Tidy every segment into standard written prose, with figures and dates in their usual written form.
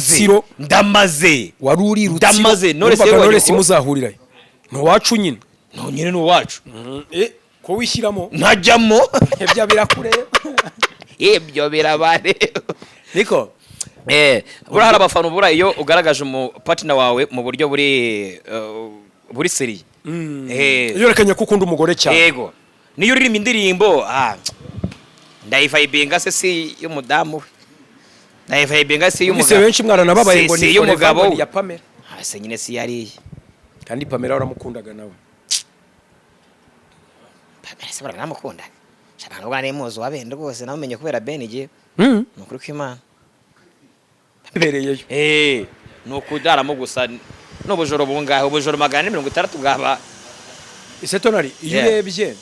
Siro ndamaze wari uri Rutsiro ndamaze none se muzahurira no wacu nyine no nyine no wacu ko wishyiramo ntajyamo ibyo birakure ibyo birabare niko bura hari abafana bura iyo ugaragaje umu partner wawe mu buryo buri seri iyo rekanya ko ukunda umugore cyane yego niyo uririmba indirimbo ndayivibinga se si y'umudamu ndayivibinga se y'umugabo se benshi mwana nababaye ngo ni y'umugabo ya Pamela se nyine si yari kandi Pamela waramukundaga nawe Pamela se baramukunda cyane ngo ari muzo wabende rwose namenye kubera Ben igiye nukuri kw'Imana bereyeyo nukudaramo gusa n'ubujoro bungahe ubujoro 160 bwaba ise tonari iyo urebye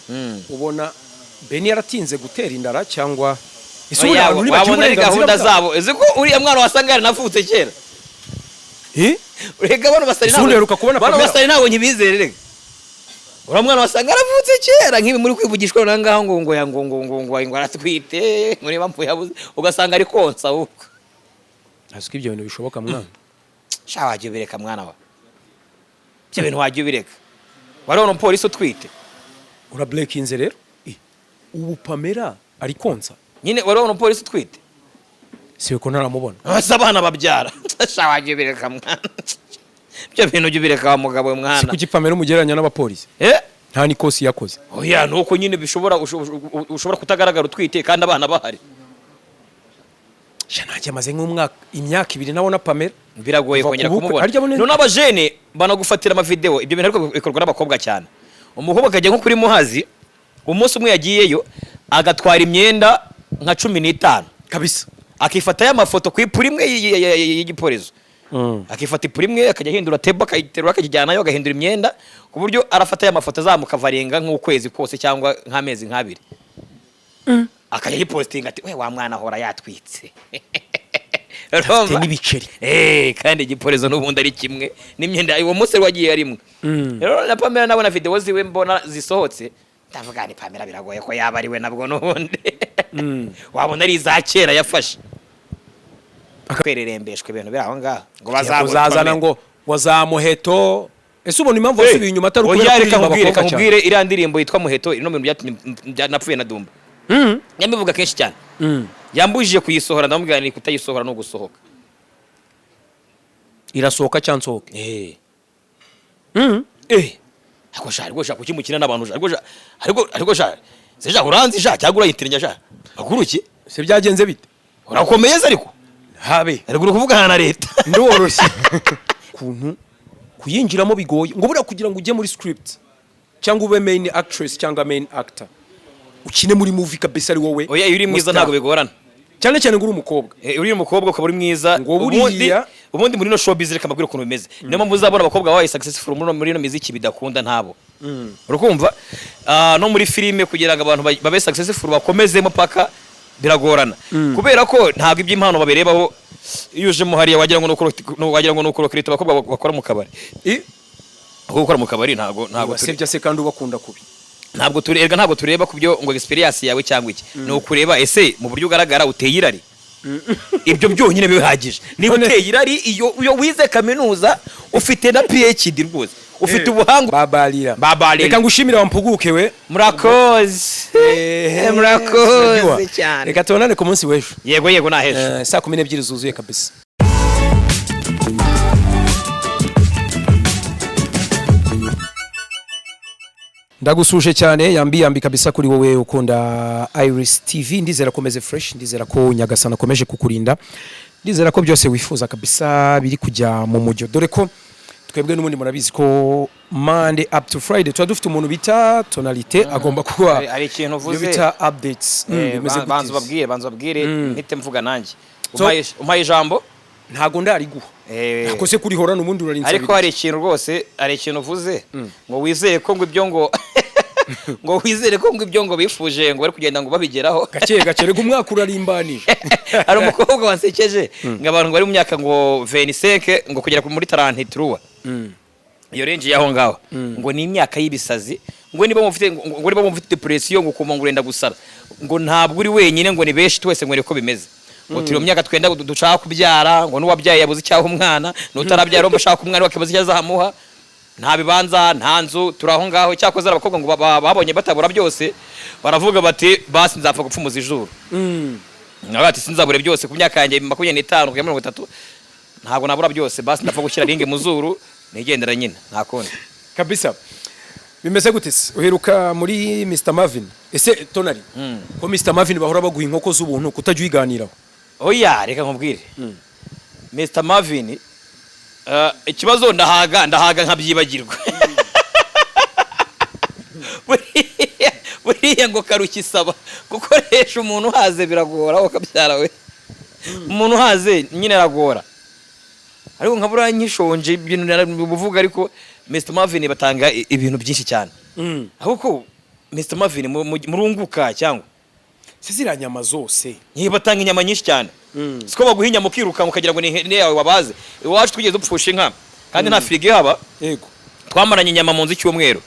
ubona Ben yaratinze gutera indara cyangwa isubira uri bakibona gahunda zabo eziko uri mwana wasanga yaranavutse kera urega bano basari nabo nkibizerere ura mwana wasanga yaravutse kera nkibi muri kwivugishwa nangaho ngo aratwite muri bampu yabuze ugasanga ari konsa uko aziko ibyo bintu bishoboka mwana sha wajye bireka mwana wa byo bintu wajye bireka warabona umupolisi utwite ura breakinze rero ubu Pamela ari konsa nyine warabona umupolisi utwite siwe ko ntaramubona abana babyara sha wajye bireka mwana byo bintu byo bireka mugabo mwana kuki Pamela umugeranya n'abapolisi nta nikosi yakoze oya nuko nyine ushobora kutagaragara utwite kandi abana bahari Shanajye maze nk'umwaka imyaka 2 nawo na Pamela biragoye kongera kumubona none abajene banagufatira ama video ibyo bintu ariko bikorwa n'abakobwa cyane umukobwa akajya nko kuri Muhazi umunsi umwe yagiyeyo agatwara imyenda nka 15 kabisa akifata ya mafoto ku ipuri imwe y'igiporezo akifata ipuri imwe akajya hindura tebo akayiterura akajyana yo agahindura imyenda ku buryo arafata ya mafoto azamukavarenga nk'ukwezi kose cyangwa nk'amezi nk'abiri akajya yipostinga ati we wa mwana hora yatwitse afite n'ibiceri kandi igiporezo n'ubundi ari kimwe n'imyenda uwo munsi wagiye arimwe rero na Pamela nabona video ziwe mbona zisohotse ndavuga ni Pamela biragoye ko yaba ari we nabwo n'ubundi wabona ari za kera yafashe akwererembeshwe ibintu biraho ngaho ngo bazazana ngo wazamuheto ese ubona impamvu wasubiye inyuma atari ukubera kubwire iriya ndirimbo yitwa Muheto ino bintu napfuye na Dumba nyamivuga kenshi cyane yambujije kuyisohora ndamubwira ni kutayisohora no gusohoka irasohoka cyansohoka ako shari go shaka ukimukina n'abantu ariko shari seja uranzi sha cyagura yitirnya sha aguruki se byagenze bite urakomeye ariko habe ariko kuvugana na leta ndoroshye kuntu kuyinjiramo bigoye ngo bura kugira ngo ujye muri script cyangwa ube main actress cyangwa main actor ukine muri movie kabisa ari wowe oya uri mwiza ntago bigorana cyane cyane nguri umukobwa uri umukobwa ukaba uri mwiza ubundi muri no showbiz reka mabwira ukuntu bimeze niyo mpamvu uzabona abakobwa babaye successful muri no muziki bidakunda ntabo urukumva no muri filime kugira ngo abantu babe successful bakomezemo paka biragorana kubera ko ntago iby'impano baberebaho yuje muhariya wagira ngo nuko kirita abakobwa bakora mu kabari gukora mu kabari ntago basebya se kandi ubakunda kubi ntabwo tureba kubyo ngo experience yawe cyangwa iki no kureba ese mu buryo ugaragara uteye irari ibyo byonyine bihagije niba uteye irari iyo wize kaminuza ufite na PhD rwose ufite ubuhanga babalira reka ngushimira wampuguke we murakoze cyane reka tubonane ku munsi w'ejo yego nahejo saa 12 zuzuye kabisa ndagusuje cyane yambi kabisa kuri wowe ukunda Iris TV ndizera komeze fresh ndizera ko Nyagasana komeje kukurinda ndizera ko byose wifuza kabisa biri kujya mu mujyo dore ko twebwe n'umundi murabizi ko Monday up to Friday dufite umuntu bita tonalite agomba kuba ari ikintu uvuze bita updates banza babwire mpite mvuga nanjye umpaye ijambo ntago ndariguha ako se kuri hora n'umundi urarinze ariko hari ikintu rwose ari ikintu uvuze ngo wizere ko ngo ibyo ngo ngo wizere ko ngo ibyo ngo bifuje ngo bari kugenda ngo babigeraho gake rego umwaka urarimbanije ari umukobwa wansekeje ngo abantu bari mu myaka ngo 25 ngo kugera muri 33 iyo range yaho ngaho ngo ni imyaka y'ibisazi ngo niba mufite depression ngo kuma ngo urenda gusara ngo ntabwo uri wenyine ngo ni beshi twese ngo reko bimeze ngo turi mu myaka twenda dushaka kubyara ngo n'uwabyaye yabuze icyaha umwana n'utarabyara ngo ashaka umwana wakibuze icyo azamuha nta bibanza nta nzu turaho ngaho cyakoze abakobwa ngo babonye batabura byose baravuga bati basi nzapfa gupfumuza ijuru bati sinzabure byose ku myaka yanjye 25 kugera 30 ntabwo nabura byose basi ndapfa gushyira ringe mu zuru nigendera nyine nta kundi kabisa. Bimeze gute se uheruka muri Mr Marvin ese Tonali ko Mr Marvin bahora baguha inkoko z'ubuntu kutajya uyiganiraho? Oya reka nkubwire Mr Marvin ikibazo ndahaga nkabyibagirwa buriya ngo karukisaba gukoresha umuntu haze biragora ukabyara we umuntu haze nyine aragora ariko nkabura nyishonje ibintu buvuga ariko Mr Marvin batanga ibintu byinshi cyane ahubwo Mr Marvin murunguka cyangwa sizira nyama zose batanga inyama nyinshi cyane siko baguha inyama ukiruka mukagira ngo ni yawe wabaze iwacu twigeze upfusha inka kandi nta firigo haba yego twamaranye inyama mu nzu cy'umweru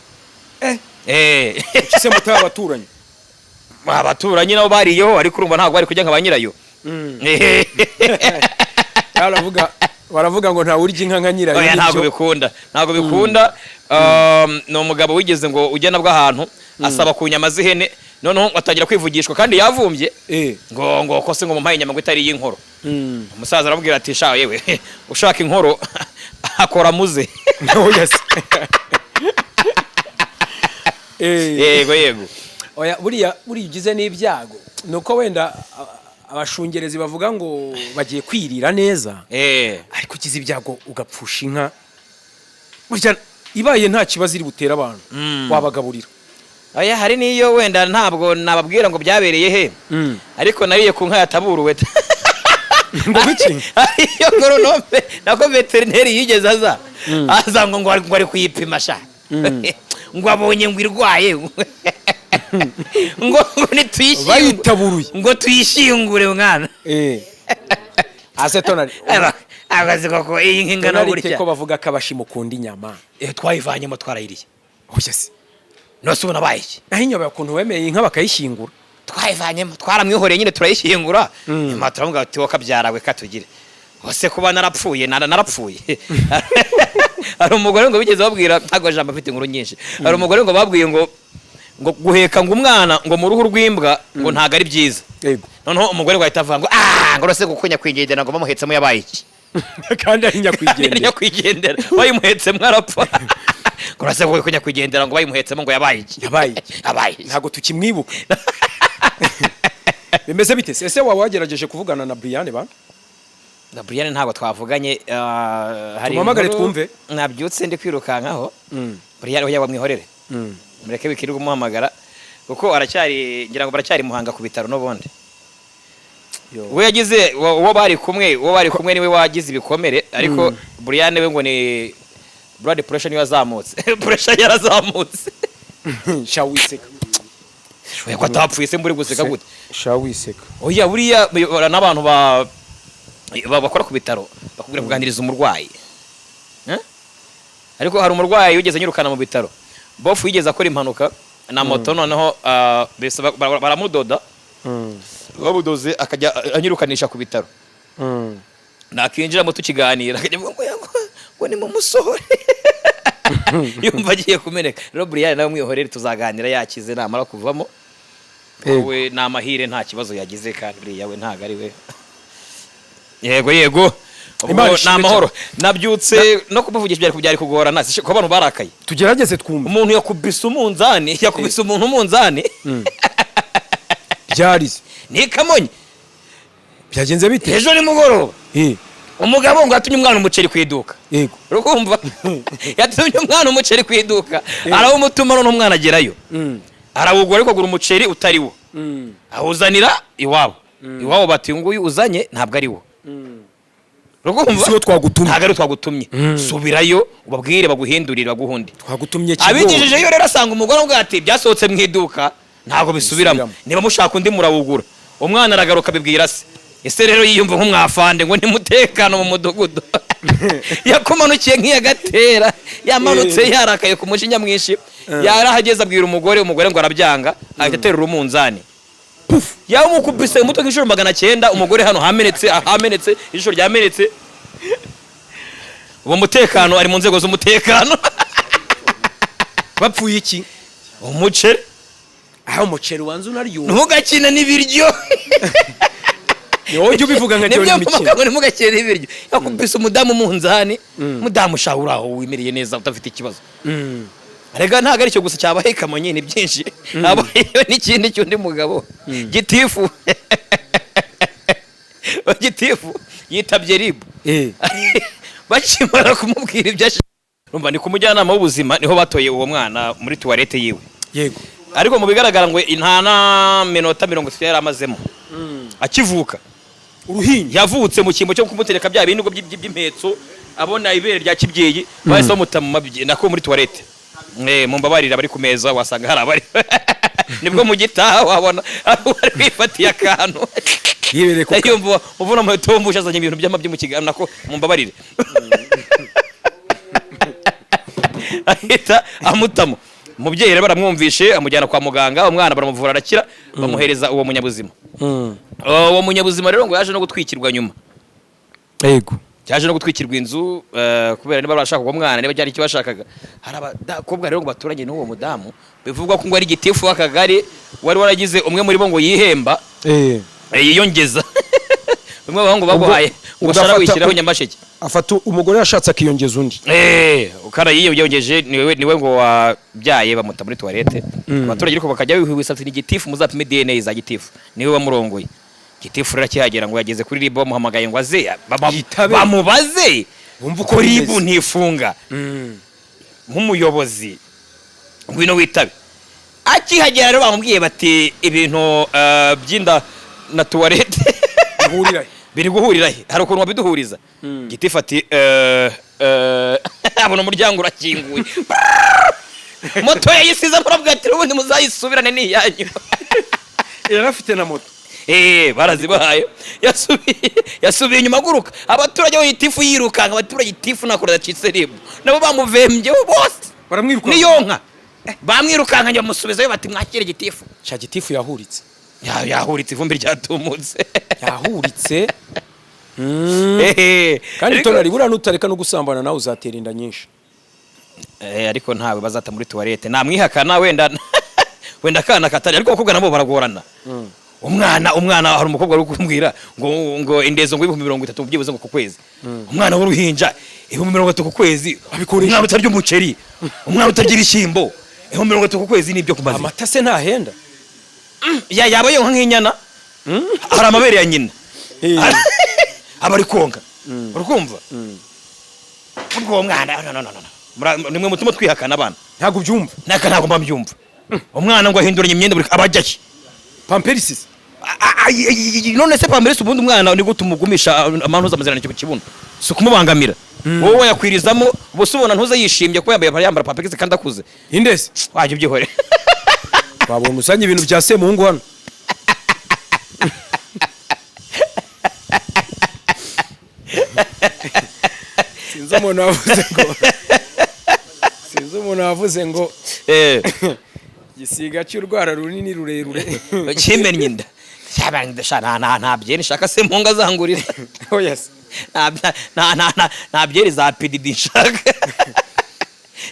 ukise mutaba abaturanyi nabo bariyeho ariko urumva ntabwo bari kujya nka ba nyirayo baravuga ngo nta urya inka nka nyirayo ntabwo bikunda ni umugabo wigeze ngo ujya nabwo ahantu asaba ku nyama z'ihene noneho atangira kwivugishwa kandi yavumbye ngo kose ngo mumpaye inyama ngo itari y'inkoro umusaza arabwira ati sha yewe ushaka inkoro akora muze yego oya buriya ugize n'ibyago nuko wenda abashungerezi bavuga ngo bagiye kwirira neza ariko ugize ibyago ugapfusha inka burya ibaye nta kibazo iri butera abantu wabagaburira. Oya hari niyo wenda ntabwo nababwira ngo byabereye he ariko nariye ku nka yataburuwe ngo biki iyo goronome nako veterineri yigeze aza ngo ari kuyipima sha ngo abonye ngo irwaye ngo bayitaburuye ngo tuyishingure mwana ase Tonali agaze koko iyi nkingana burya ko bavuga ko abashimukunda inyama twayivanyemo twarayiriye oya se nosubona bayiki aho inyama yakuntu wemeye inka bakayishingura twayivanyemo twaramwihoreye nyine turayishingura nyuma turavuga ati wakabyarawe katugire hose kuba narapfuye hari umugore ngo bigeze babwira ntago jambo afite inkuru nyinshi hari umugore ngo babwiye ngo guheka ngo umwana ngo mu ruhu rw'imbwa ngo ntago ari byiza yego noneho umugore ngo ahita avuga ngo ngo rose gukunya kwigendera ngo bamuhetsemo yabaye iki kandi ari nyakwigendera bayimuhetsemo arapfa ngo rose gukunya kwigendera ngo bayimuhetsemo ngo yabaye iki ntago tukimwibuka. Bimeze bite ese wagerageje kuvugana na Brian ba na Brian ntago twavuganye hari tumamagare twumve nabyutse ndi kwirukankaho Brian oya wamwihorere mureke wikirirwa umuhamagara kuko aracyari ngira ngo baracyari Muhanga ku bitaro n'ubundi we yagize uwo bari kumwe niwe wagize ibikomere ariko Brian we ngo ni blood pressure niyo yazamutse pressure yarazamutse shawiseka we ko atapfuye se mburi guseka gute shawiseka oya buriya n'abantu bakora ku bitaro bakubwira kuganiriza umurwayi ariko hari umurwayi ugeze nyirukana mu bitaro bofu yigeze akora impanuka na moto noneho baramudoda babudoze akajya anyirukanisha ku bitaro nakinjiramo tukiganira akajya ngo ni mu musore yumva agiye kumeneka rero Brian nawe mwihorere tuzaganira yakize namara kuvamo we namahire nta kibazo yagize kandi buriya we ntago ari we yego namahoro nabyutse no kubavugisha byari kugorana ko abantu barakaye tugerageze twumva umuntu yakubise umuntu umunzani byarize ni Kamonyi byagenze bite ejo ni mugoroba umugabo ngo yatumye umwana umuceri ku iduka yego urukumva yatumye umwana umuceri ku iduka arawumutuma none umwana agerayo arawugura ariko agura umuceri utari wo awuzanira iwabo bati nguyu uzanye ntabwo ari wo urukumva siwo twagutumye ntabwo ari twagutumye subirayo ubabwire baguhindurire baguhundi twagutumye kigo abigejejeyo rero asanga umugore ngo ati byasohotse mu iduka ntabwo bisubiramo niba mushaka undi murawugura umwana aragaruka bibwira se ese rero yiyumva nk'umwafande ngo ni mutekano mu mudugudu yakumanukiye nk'iyagatera yamanutse yarakaye ku mujinya mwinshi yarahageze abwira umugore ngo arabyanga ahita aterura umunzani pufu yamukubise umutwe nk'inshuro 900 umugore hano hamenetse ijisho ryamenetse uwo mutekano ari mu nzego z'umutekano bapfuye iki umuceri aho umuceri wanze unaryo ntugakina n'ibiryo niwo ujye ubivuga nka cyo n'imikino ntugakina n'ibiryo yakubise umudamu munzani mudamu shahura aho wimereye neza utafite ikibazo arega ntago ari cyo gusa cyabaye kamonye ni byinshi abayo n'ikindi cyundi mugabo gitifu yitabye ribu bakimara kumubwira ibyo urumva ni kumujyanama w'ubuzima niho batoye uwo mwana muri toilette yiwe yego ariko mu bigaragara ngo intana minota 30 yari amazemo akivuka uruhinja yavutse mu kimbo cyo kumutereka bya bintu by'impetso abona ibere rya kibyeyi bahise bamuta mu mabyi nako muri toilette mu mbabarira bari ku meza wasanga hari abari nibwo mu gitaha wabona ari kwifatiye akantu yibere ko yumva uvuna mu tombusha azanye ibintu by'amabyi mu kiganiro nako mu mbabarire ahita amutamo umubyeyi rero baramwumvishe amujyana kwa muganga umwana baramuvura arakira bamuhereza uwo munyabuzima uwo munyabuzima rero ngo yaje no gutwikirwa nyuma yego yaje no gutwikirwa inzu kubera niba barashaka uwo mwana niba cyari kibashakaga hari abakobwa rero ngo baturanye n'uwo mudamu bivugwa ko ngo ari gitifu w'akagari wari waragize umwe muri bo ngo yihemba yiyongeza bimwe bahungu baguhaye ngo shara wishyiraho Nyamasheke afata umugore yashatse akiyongeza undi ukara yiyongeje niwe ngo wabyaye bamuta muri toilette abaturage ariko bakajya bihwisatse ni gitifu muzapime DNA za gitifu niwe wamurongoye gitifu rero akihagera ngo yageze kuri ribu bamuhamagaye ngo aze bamubaze bumva uko ribu ntifunga nk'umuyobozi ngwino witabe akihagera rero bamubwiye bati ibintu by'inda na toilette biri guhurira he hari ukuntu wabiduhuriza gitifu ati abona umuryango urakinguye moto yayisize muravuga ati ubundi muzayisubirane n'iyanyu yarafite na moto barazibahaye yasubiye inyuma aguruka abaturage bo gitifu yirukanka abaturage gitifu nakora dacitse ribu nabo bamuvembye bose baramwirukanka niyo nka bamwirukanka bamusubizayo bati mwakire gitifu cha gitifu yahuritse yahuritse ivumbi ryatumutse yahuritse kandi tonari bura nutareka no gusambana nawe uzatera inda nyinshi ariko ntawe bazata muri toilette namwihakana wenda kana katari ariko abakobwa nabo baragorana umwana hari umukobwa uri kumbwira ngo indezo ngo 30 byibuze ngo ku kwezi umwana w'uruhinja 30 ku kwezi umwana utarya umuceri umwana utarya ibishyimbo 30 ku kwezi nibyo kumaze amata se ntahenda yaba yo nk'inyana hari amabere ya nyina abari konka urukumva ubwo mwana nimwe mutuma twihakana abana ntago byumva ntago mbabyumva umwana ngo ahinduranye imyenda buri abajyaye pamperisis none se pamperisis ubundi umwana ni gutumugumisha amantuza amazirana cyo kibuno so kumubangamira wowe yakwirizamo ubusubona ntuze yishimye ko yambara pamperisis kandi akuze indese waje byihore babona usanye ibintu bya Semungu hano sinzi umuntu wavuze ngo gisiga cy'urwara runini rurerure kimennye inda nta byeri nshaka Semungu azangurira nta byeri za PDD nshaka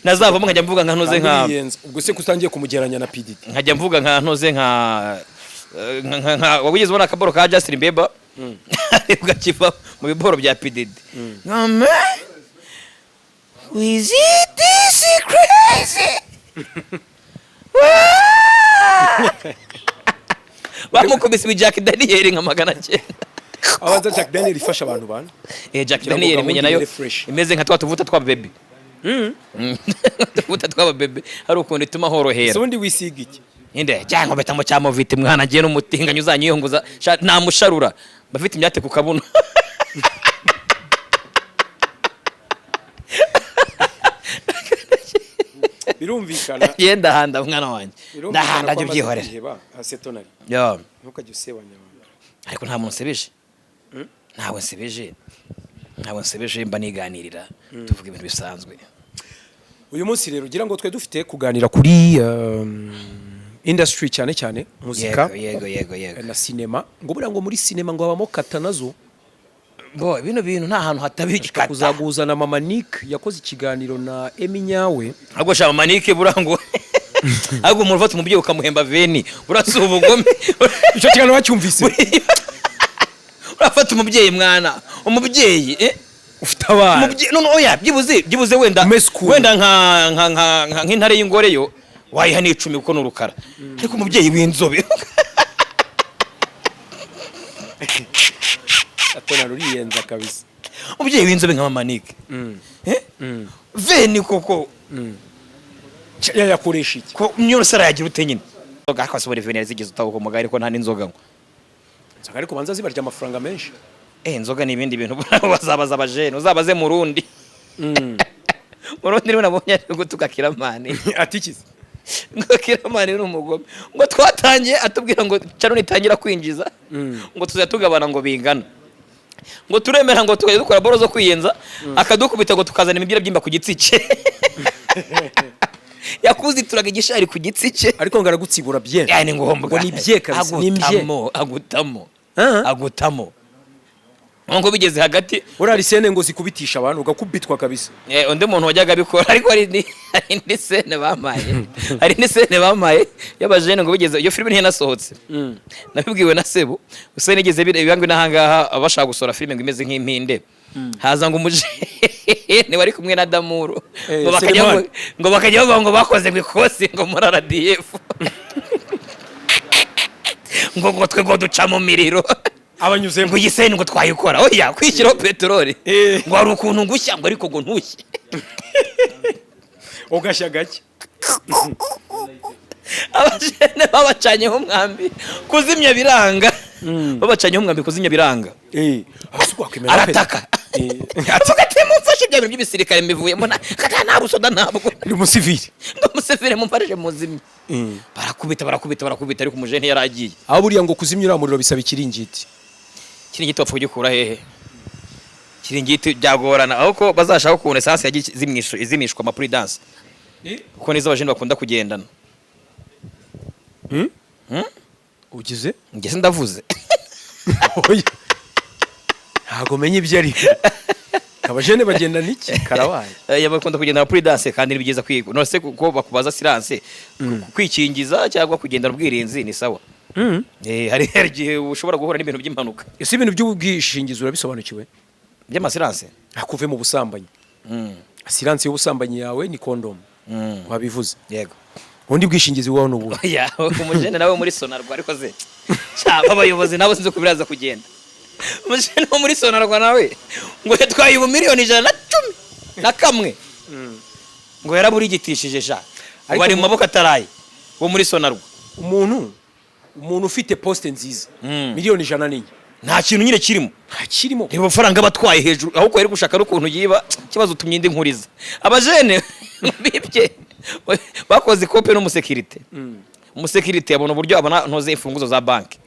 nazavamo nkajya mvuga nka ntoze nka ubwo se kustangiye kumugeranya na PDD nkajya mvuga nka ntoze nka wabigize ubona akaboro ka Justin Bieber ugakiva mu biboro bya PDD ngame is it this crazy bamukubise bi Jack Daniel nka 900 abaza Jack Daniel ifasha abantu bana Jack Daniel imenya nayo imeze nka twatuvuta twa baby tuvuta twa baby hari ukuntu ituma horohera so ndi wisiga iki inde cyangwa betamo cyamo vite mwana giye n'umutinganya uzanyiyonguza nta musharura bafite imyate ku kabuno birumvikana yenda handa mwana wanjye ndahanda byo byihorera asetonari yo ntukajye usebanya abantu ariko nta muntu sebeje ntawe nsebeje mba niganirira tuvuga ibintu bisanzwe uyu munsi rero ugira ngo twe dufite kuganira kuri industry cyane cyane muzika yego na cinema ngo buriya ngo muri cinema ngo habamo kata nazo bo bino bintu nta hantu hataba igikata kuzaguza na Mama Nick yakoze ikiganiro na Emi Nyawe ahubwo sha Mama Nick burango ahubwo umuntu ufata umubyeyi ukamuhemba veni urasuba ubugome icyo kiganiro wacyumvise urafata umubyeyi mwana umubyeyi ufite abana none oya byibuze wenda nk'intare y'ingore yo wayiha n'icumi kuko n'urukara ariko umubyeyi w'inzobe atona ruriyenza kabisa umubyeyi w'inzobe nka Mama Nick veni koko yakoresha iki ko myose arayagira ute nyine nzoga akasubira veni yazigeze utaho ku mugari ko nta n'inzoga ngo nzoga ariko banza zibarya amafaranga menshi inzoga ni ibindi bintu bazabaza abajene uzabaze mu Rundi Murundi nabonye ari gutuka Kiramani atikize ngo Kiramani ni umugome ngo twatangiye atubwira ngo cano nitangira kwinjiza ngo tuzatugabana ngo bingana ngo turemera ngo tugaye dukora boro zo kwiyenza akadukubita ngo tukazana imibira byimba ku gitsike yakuzituraga igishari ku gitsike ariko ngaragutsibura bien yani ngo homba ni bye kabisa ni mbye agutamo ngo bigeze hagati urari sene ngo zikubitisha abantu ugakubitwa kabisa undi muntu wajyaga bikora ariko hari indi sene bamaye y'abajene ngo bigeze iyo filime ntiyanasohotse nabibwiwe na Sebu gusa nigeze bibangwe nahangaha abashaka gusora filime ngo imeze nk'impinde haza ngo umujene wari kumwe na Damuru ngo bakajya ngo bakoze ngo ikosi ngo muri RDF ngo twe ngo duca mu miriro abanyuze ngo yisene ngo twayikora oya kwishyiraho petroli ngo hari ukuntu ngushya ngo ariko ngo ntushye ugashya gake abajene babacanyeho umwambi kuzimya biranga babacanyeho umwambi kuzimya biranga arataka ati mumfashe ibyo bintu by'ibisirikare mbivuyemo nta rusoda ntabwo ni umusivili mumfashe muzimye barakubita ariko umujene yaragiye aho buriya ngo kuzimya uriya muriro bisaba ikiringiti kiringiti wapfa kugikura hehe kiringiti byagorana aho ko bazashaka ukuntu esanse izimishwa ama prudence kuko nizo abajene bakunda kugendana ugize ngese ndavuze ntago menye ibyo ari abajene bagenda niki karabaye bakunda kugendana prudence kandi ni byiza kwiga no se kuko bakubaza silence kwikingiza cyangwa kugendana ubwirinzi ni sawa hari igihe ushobora guhura n'ibintu by'impanuka ese ibintu by'ubwishingizi urabisobanukiwe by'amasiranse akuve mu busambanyi asiranse y'ubusambanyi yawe ni condom wabivuze yego undi bwishingizi wawe n'ubu ya umujene nawe muri Sonarwa ariko ze cyaba abayobozi nabo sinzi ko biraza kugenda umujene wo muri Sonarwa nawe ngo yatwaye miliyoni 111 ngo yaraburigitishije sha bari mu maboko ataraye wo muri Sonarwa umuntu ufite poste nziza miliyoni 100 nta kintu nyine kirimo ni amafaranga batwaye hejuru aho ko yari gushaka n'ukuntu yiba kibazo utumye indi nkuriza abajene bibye bakoze kope n'umusekirite umusekirite abona uburyo abona ntoze imfunguzo za banki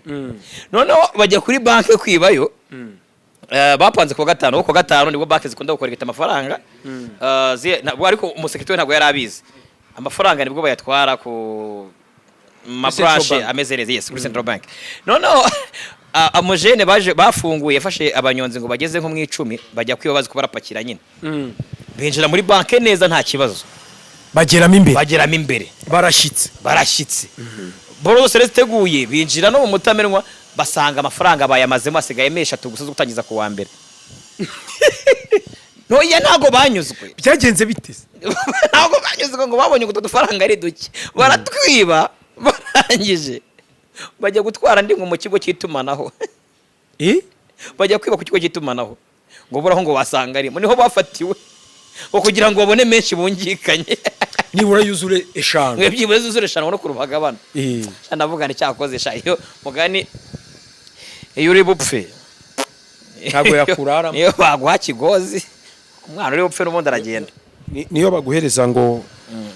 noneho bajya kuri banki kwibayo bapanze ku gatano uko gatano nibwo banki zikunda gukoreketa amafaranga ariko umusekirite ntabwo yari abizi amafaranga nibwo bayatwara ku branche amezereze yes kuri Central Bank noneho amujene bafunguye yafashe abanyonzi ngo bageze nko mu 10 bajya kwibabaza ko barapakira nyine binjira muri banki neza nta kibazo bageramo imbere barashyitse boro zose ziteguye binjira no mu mutamenwa basanga amafaranga bayamazemo asigaye eshatu gusa zo gutangiza ku wa mbere no ya ntago banyuzwe byagenze biteze ntago banyuzwe ngo babonye ngo dufaranga ari duke baratwiba barangije bajya gutwara ndi ngo mu kigo cy'itumanaho bajya kwiba ku kigo cy'itumanaho ngo buraho ngo wasanga ari niho bafatiwe ngo kugira ngo babone menshi bungikanye nibura yuzure 5 byibura yuzure 5 no kurubagabana ndavuga ni cyakoze sha iyo mugani iyo uri bupfe ntago yakuraramo iyo bagwa kigozi umwana uri bupfe n'ubundi aragenda niyo baguhereza ngo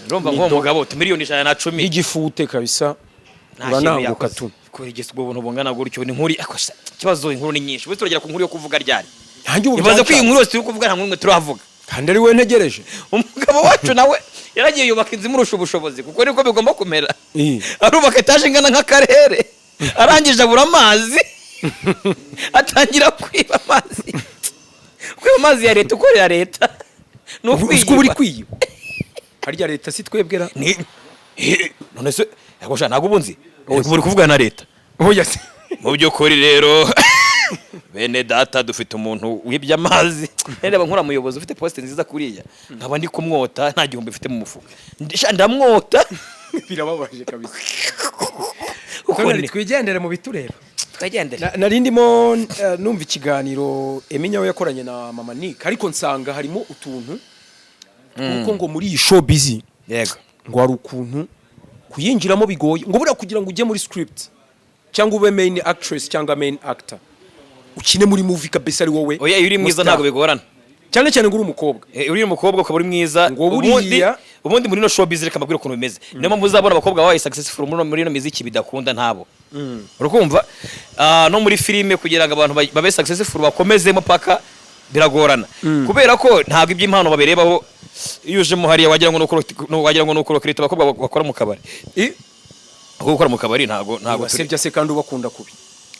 urumva ngo umugabo miliyoni 110 igifute kabisa urananguka tu kuri igisgo ubuntu bungana gutyo ni nkuri kibazo inkuru ni nyinshi bose turagera ku nkuru yo kuvuga ryari hanjye ubu ibaze ko iyi nkuru yose turi kuvuga nta nkuru turavuga kandi ari we ntegereje umugabo wacu nawe yaragiye yubaka inzu imurusha ubushobozi kuko niko bigomba kumera. Arubaka etaje ingana nk'akarere arangije abura amazi atangira kwiba amazi ya leta ukorera leta n'ukwiba uri kwiba harya leta si twebwera none se yagosha ntago ubunzi uri kuvugana na leta oya se mu by'ukuri rero bene data dufite umuntu wibye amazi reba nkura muyobozi ufite poste nziza kuriya nkaba ndi kumwota nta gihumbi mfite mu mufuka ndamwota birababaje kabisa uko twigendere mu bitureba twagendera nari ndimo numva ikiganiro Eminya we yakoranye na Mama Nick ariko nsanga harimo utuntu kuko ngo muri iyi show busy yego ngo hari ukuntu kuyinjiramo bigoye ngo bura kugira ngo ujye muri script cyangwa ube main actress cyangwa main actor ukine muri movie kabisa ari wowe oya uri mwiza ntago bigorana cyane cyane ngo uri umukobwa uri umukobwa ukaba uri mwiza ubundi muri no show busy reka mbabwire ukuntu bimeze niyo mpamvu uzabona abakobwa babaye successful muri no muziki bidakunda ntabo urukumva no muri filime kugira ngo abantu babe successful bakomezemo paka biragorana kubera ko ntago iby'impano baberebaho iyo uje mu hariya wagira ngo nuko kirita abakobwa bakora mu kabari gukora mu kabari ntago wasebya se kandi ubakunda kubi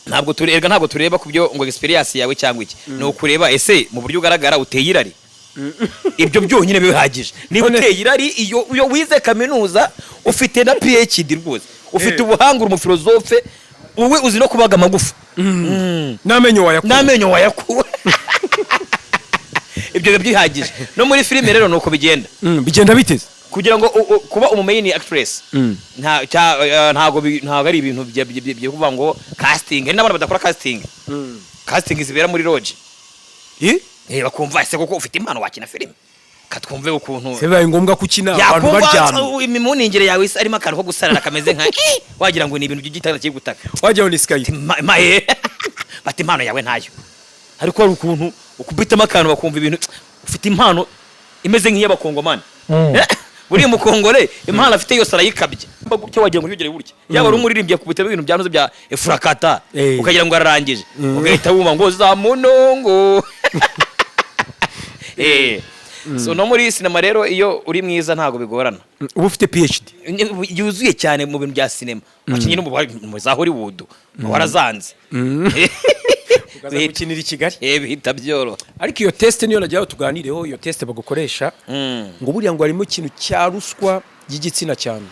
ntabwo tureba kubyo ngo experience yawe cyangwa iki no kureba ese mu buryo ugaragara uteye irari ibyo byonyine bihagije niba uteye irari iyo wize kaminuza ufite na PhD rwose ufite ubuhanga uri umufilozofe wowe uzi no kubaga amagufa namenyo wayakuwe ibyo byihagije no muri filime rero nuko bigenda biteze kugira ngo kuba main actress ntago ari ibintu byo kuvuga ngo casting n'abantu badakora casting zibera muri lodge bakumva ese koko ufite impano wakina filime katwumve ukuntu sebaye ngombwa kukina abantu baryamye imimuningire yawe isa arimo akantu ko gusarara kameze nka wagira ngo ni ibintu by'igitanda kiri gutaka wagira ngo ni Skype bati impano yawe ntayo ariko hari ukuntu ukubitamo akantu bakumva ibintu ufite impano imeze nk'iy'abakongomani buri mukongore impano afite yose arayikabye gutyo wagira ngo yugere burya yaba ari umuririmbye kubita ibintu byanuze bya Efrakata ukagira ngo ararangije ugahita wumva ngo za munongo so no muri sinema rero iyo uri mwiza ntago bigorana uba ufite PhD yuzuye cyane mu bintu bya sinema akinye no mu za Hollywood warazanze ukaza gukinira i Kigali bihita byoro ariko iyo test niyo najyaho tuganireho iyo test bagukoresha ngo buriya ngo harimo ikintu cya ruswa y'igitsina cyane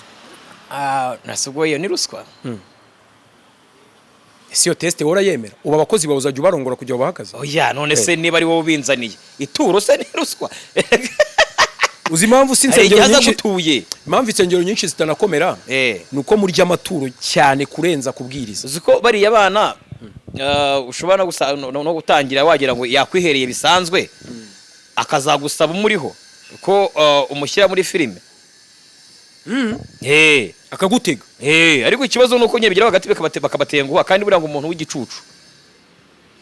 nasubwo iyo ni ruswa ese iyo test wora yemera uba abakozi bawuzajya ubarongora kugira bahakaze oya none se niba ari wowe ubinzaniye ituro se ni ruswa uzi impamvu sinsengero nyinshi gutuye impamvu insengero nyinshi zitanakomera nuko muri amaturo cyane kurenza kubwiriza uziko bari abana ushobora no gutangira wagira ngo yakwihereye bisanzwe akazagusaba umuriho ko umushyira muri filime akagutega ariko ikibazo nuko nyine bigira bagati bakabatenguha kandi buriya ngo umuntu w'igicucu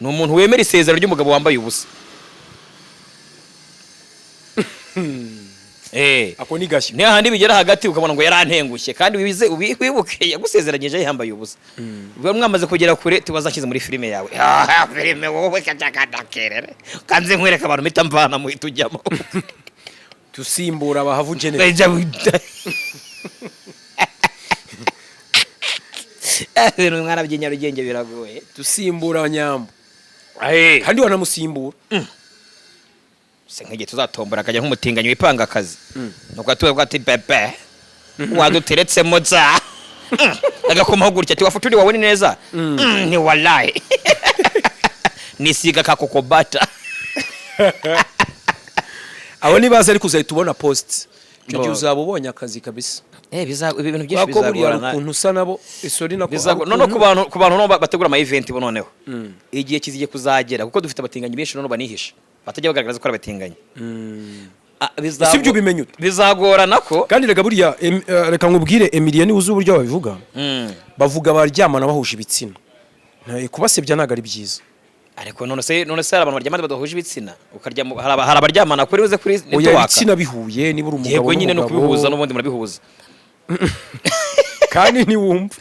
ni umuntu wemera isezerano ry'umugabo wambaye ubusa ako ni gashya niyo handi bigera hagati ukabona ngo yarantengushye kandi wibuke yagusezeranyije yambaye ubusa ubwo mwamaze kugera kure tubazashyize muri filime yawe filime wowe kajakakerere kanze nkwereka abantu mpita mvana muhita ujyamo tusimbura abahavu genere ibintu mwana by'inyarugenge biragoye tusimbura nyambo kandi wanamusimbura se nk'igihe tuzatombora akajya nk'umutinganyi wipanga akazi nuko atuwe ati bebe waduteretsemo za agakomaho gutya ati wafuturi wawe ni neza ni wallahi nisiga kakokobata abo nibaza ariko uzahita ubona post icyo gihe uzaba ubonye akazi kabisa ibintu byinshi bizagorana ukuntu usa nabo isori nako none ku bantu no bategura ama event bo noneho igihe kizigiye kuzagera kuko dufite abatinganyi benshi none banihisha batajya bagaragaza ko arabatinganye sibyo bimenye bizagorana ko kandi rega buriya reka nkubwire Emilia ni uzi uburyo babivuga bavuga baryamana bahuje ibitsina kubasebya ntago ari byiza ariko none se abantu baryamana badahuje ibitsina ukarya hari abaryamana kuri uze kuri network oya ibitsina bihuye niba uri umugabo yego nyine no kubihuza n'ubundi murabihuza kandi ntiwumva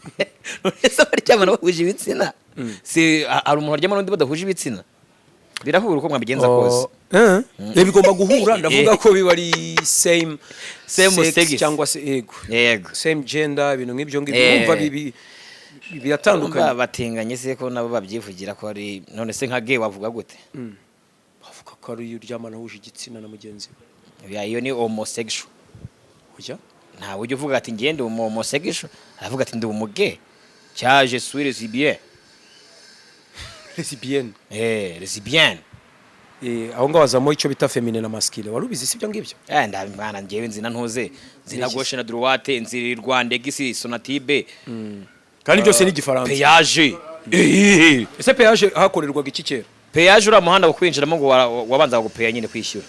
none se baryamana bahuje ibitsina si hari umuntu aryamana n'undi badahuje ibitsina birahura uko mwabigenza kose bigomba guhura ndavuga ko biba ari same sex cyangwa se yego same gender ibintu nk'ibyo ngibyo umva biratandukanye batinganye se ko nabo babyivugira ko ari none se nka gay wavuga gute bavuga ko ari uryamana huje igitsina na mugenzi we iyo ni homosexual ujya nta ujya uvuga ati ngende homosexual aravuga ati ndi umuge cyaje suis lesbien lesbienne aho ngaho hazamo icyo bita feminine na masculine wari ubizi si byo ngibyo ndabimana ngewe nzina ntuze nzina gauche na droite nzira Rwanda gisi sonatibe kandi byose ni igifaransa péage ese péage hakorerwaga iki kera péage ura muhanda wo kwinjiramo ngo wabanza gupeya nyine kwishyura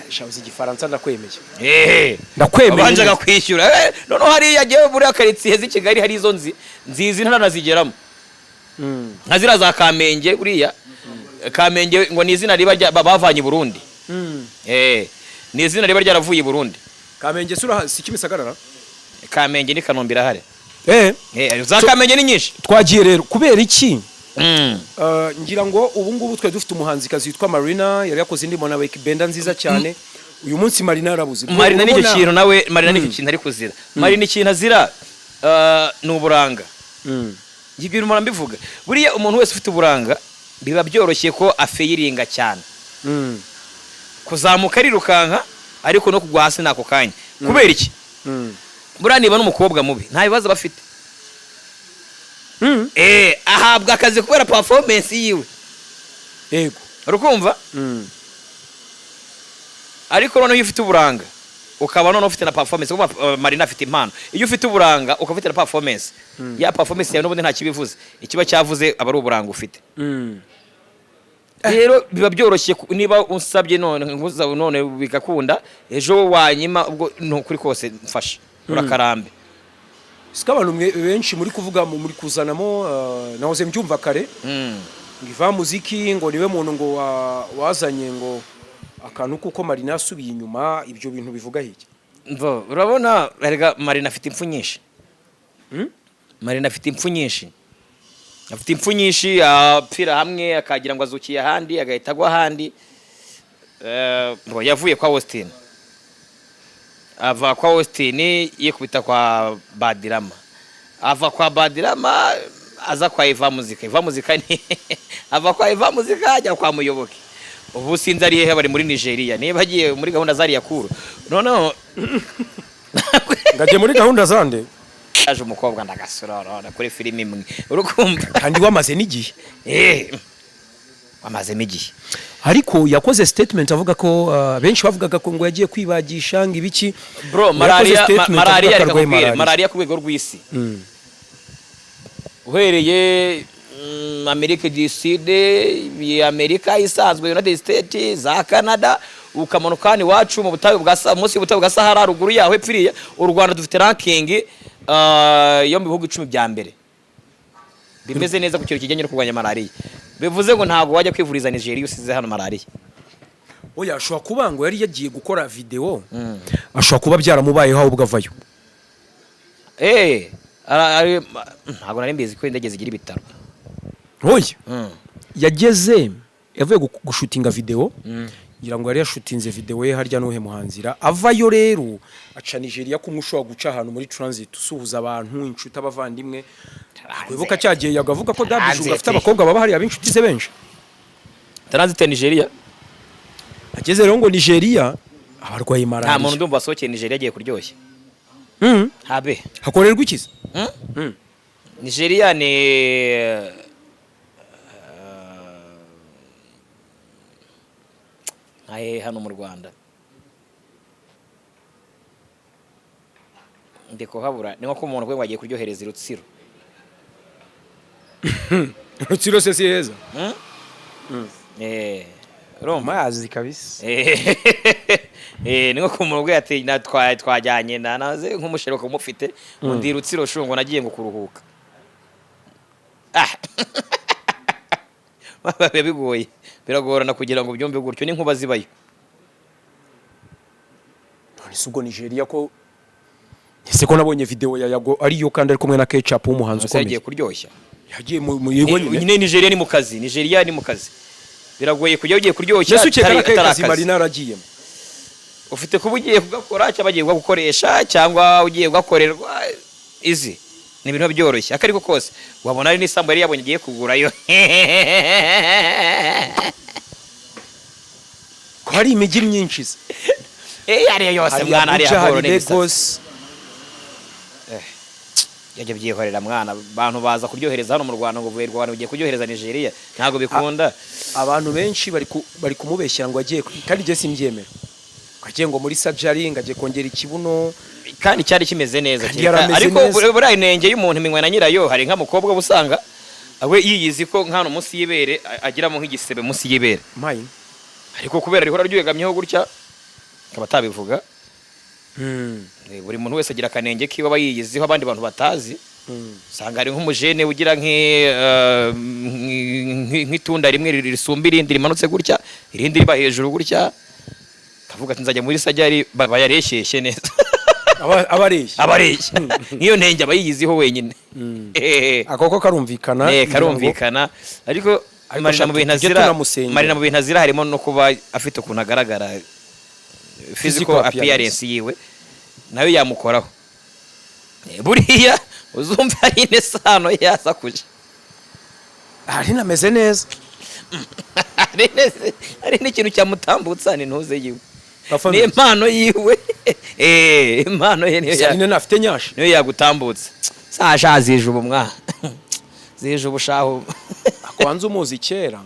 shabuze igifaransa ndakwemeye ndakwemeye banjaga kwishyura none hari yagiye muri akaritsiye z'i Kigali hari izo nzizi ntanazigeramo nka zira za Kamenge buriya Kamenge ngo ni izina riba bavanye i Burundi ni izina riba ryaravuye i Burundi Kamenge sura si Kimisagarara Kamenge ni Kanombe irahari za Kamenge ni nyinshi twagiye rero kubera iki ngira ngo ubu ngubu twe dufite umuhanzikazi witwa Marina yari yakoze indimo na Wake Benda nziza cyane uyu munsi Marina yarabuze Marina n'icyo kintu nawe Marina n'icyo kintu ari kuzira Marina ikintu azira ni uburanga ibyo umuntu mbivuga buriya umuntu wese ufite uburanga biba byoroshye ko afeyiringa cyane kuzamuka arirukanka ariko no kugwa hasi nako kanya kubera iki buriya niba n'umukobwa mubi nta bibazo bafite ahabwa akazi kubera performance yiwe yego urukumva ariko noneho iyo ufite uburanga ukaba noneho ufite na performance kuko Marina afite impano iyo ufite uburanga ukaba ufite na performance ya performance yawe n'ubundi nta kibivuze ikiba cyavuze aba ari uburanga ufite rero biba byoroshye niba unsabye none bigakunda ejo wanyima ubwo nukuri kose mfasha urakarambe sika abantu benshi muri kuvuga muri kuzanamo nahoze mbyumva kare ngiva muziki ngo niwe muntu ngo wazanye ngo akantu kuko Marina yasubiye inyuma ibyo bintu bivuga hiki urabona erega Marina afite impfu nyinshi Marina afite impfu nyinshi afite impfu nyinshi apfira hamwe akagira ngo azukiye ahandi agahita agwa ahandi ngo yavuye kwa Austin ava kwa Austin yikubita kwa Badirama ava kwa Badirama aza kwa Eva Muzika ni ava kwa Eva Muzika ajya kwa Muyoboke ubu sinzi ari hehe bari muri Nigeria niba agiye muri gahunda zari yakuru noneho ngaje muri gahunda zande aje umukobwa ndagasura kuri filime imwe urukumva kandi wamaze n'igihe wamaze n'igihe ariko yakoze statement avuga ko benshi bavugaga ko ngo yagiye kwibagisha ngibiki bro malaria ku rwego rw'isi uhereye Amerika du Sud Amerika isanzwe United States za Canada ukamanuka hano iwacu mu butayu bwa munsi y'ubutayu bwa Sahara ruguru yaho epfiriya u Rwanda dufite ranking yo mu bihugu 10 bya mbere bimeze neza ku kintu kijyanye no kurwanya malaria bivuze ngo ntago wajya kwivuriza Nigeria usize hano malaria oya ashobora kuba ngo yari yagiye gukora video ashobora kuba byaramubayeho ahubwo avayo ntago nari mbizi ko indege zigira ibitaro oya yageze yavuye gushutinga video ngira ngo yari yashutinze video ye harya n'uhe muhanzira avayo rero aca Nigeria ko mushobora guca ahantu muri transit usuhuza abantu inshuti abavandimwe wibuka cyagiye yagavuga ko Dabiju afite abakobwa baba hari ab'inshuti ze benshi transit Nigeria ageze rero ngo Nigeria abarwaye malaria nta muntu ndumva asohokeye Nigeria agiye kuryoshya habe hakorerwa ikiza Nigeria ni hano mu Rwanda ndiko habura ni nko ko umuntu wagiye kuryohereza Rutsiro Rutsiro se heza Roma azi kabisa ni nko ko umuntu ati twajyanye naze nk'umushero ko mufite undi Rutsiro shungo nagiye ngo kuruhuka bigoye biragorana kugira ngo byumve gutyo n'inkuba zibayo none sugo Nigeria ko ese ko nabonye video ya Yago ariyo kandi ari kumwe na Ketchup w'umuhanzi ukomeye yagiye kuryoshya yagiye mu yego nyine Nigeria ni mu kazi biragoye kujya ugiye kuryoshya Yesu ukeka atari akazi akazi. Marina aragiyemo. Ufite kuba ugiye kugakora cyangwa bagiye kugakoresha cyangwa ugiye kugakorerwa izi ni ibintu byoroshye akariko kose wabona ari n'isambu yari yabonye agiye kugurayo Ko hari imijyi myinshi se. ariyo yose mwana ari haboro Lagos. yajya byihorera mwana abantu baza kuryohereza hano mu Rwanda ngo vuye Rwanda ugiye kuryohereza Nigeria ntago bikunda. Abantu benshi bari kumubeshyira ngo agiye kandi je simbyemera. Agiye ngo muri surgery ngagiye kongera ikibuno kandi cyari kimeze neza ariko buriya inenge y'umuntu iminywa na nyirayo hari nk'umukobwa busanga awe yiyizi ko nkano munsi y'ibere agiramo nk'igisebe munsi y'ibere mine ariko kubera rihora ryuyegamyeho gutya akaba atabivuga. Buri muntu wese agira akanenge kiwe aba yiyiziho abandi bantu batazi. Sanga ari nk'umujene ugira nk'itunda rimwe risumba irindi rimanutse gutya irindi riba hejuru gutya kavuga ati nzajya muri sajari bayareshyeshye neza abareshye niyo ntenge aba yiyiziho wenyine. akoko karumvikana karumvikana ariko Marina mu bintu azira harimo no kuba afite ukuntu agaragara physical appearance yiwe nayo yamukoraho buriya uzumva ari inesano yasakuje ari nameze neza ari n'ikintu cyamutambutsa ni ntuze yiwe ni impano yiwe impano ye niyo nafite nyashi niyo yagutambutsa sasha zije ubumwa zije ubushaho akwanza umuzi kera